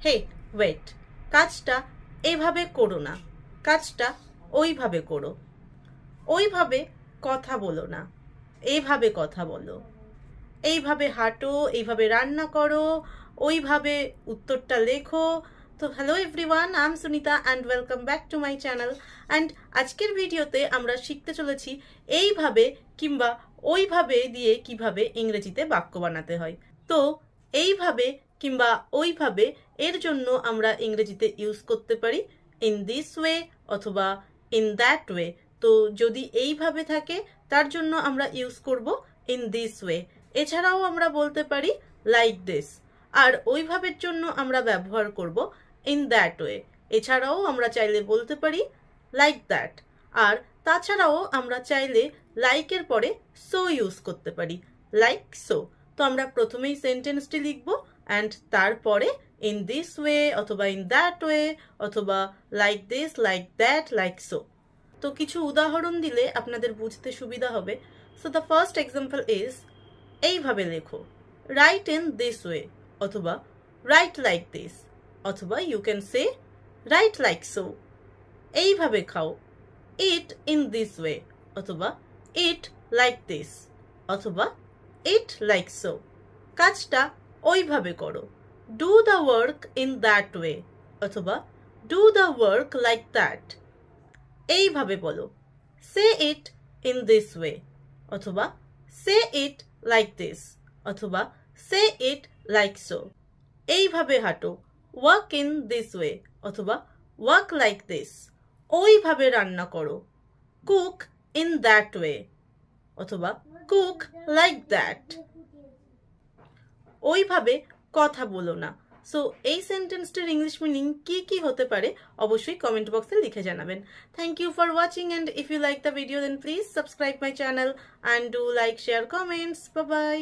হে wait, কাজটা এইভাবে করো না, কাজটা ওইভাবে করো। ওইভাবে কথা বলো না, এইভাবে কথা বলো। এইভাবে হাঁটো, এইভাবে রান্না করো, ওইভাবে উত্তরটা লেখো। তো hello everyone, I am Sunita and welcome back to my channel. And আজকের ভিডিওতে আমরা শিখতে চলেছি এইভাবে কিংবা ওইভাবে দিয়ে কিভাবে ইংরেজিতে বাক্য বানাতে হয়। তো এইভাবে কিংবা ওইভাবে এর জন্য আমরা ইংরেজিতে ইউজ করতে পারি ইন দিস ওয়ে অথবা ইন দ্যাট ওয়ে। তো যদি এইভাবে থাকে তার জন্য আমরা ইউজ করব ইন দিস ওয়ে। এছাড়াও আমরা বলতে পারি লাইক দিস। আর ওইভাবের জন্য আমরা ব্যবহার করব ইন দ্যাট ওয়ে। এছাড়াও আমরা চাইলে বলতে পারি লাইক দ্যাট। আর তাছাড়াও আমরা চাইলে লাইকের পরে সো ইউজ করতে পারি, লাইক সো। তো আমরা প্রথমেই সেন্টেন্সটি লিখব অ্যান্ড তারপরে ইন দিস ওয়ে অথবা ইন দ্যাট ওয়ে অথবা like this, like that, like so. তো কিছু উদাহরণ দিলে আপনাদের বুঝতে সুবিধা হবে। So the first example is এইভাবে লেখো, রাইট ইন দিস ওয়ে অথবা রাইট লাইক দিস অথবা you can say write like so. এইভাবে খাও, ইট ইন দিস ওয়ে অথবা ইট লাইক দিস অথবা ইট লাইক সো। কাজটা ওইভাবে করো, do the work in that way অথবা do the work like that. এইভাবে বলো, say it in this way অথবা সে ইট লাইক দিস অথবা সে ইট লাইক সো। এইভাবে হাঁটো, ওয়াক ইন দিস ওয়ে অথবা ওয়াক লাইক দিস। ওইভাবে রান্না করো, কুক ইন দ্যাট ওয়ে অথবা কুক লাইক দ্যাট। ওইভাবে কথা বলো না। সো এই সেন্টেন্সটির ইংলিশ মিনিং কি হতে পারে অবশ্যই কমেন্ট বক্সে লিখে জানাবেন। Thank you for watching, and if you like the video then please subscribe my channel and do like, share, comments. Bye by.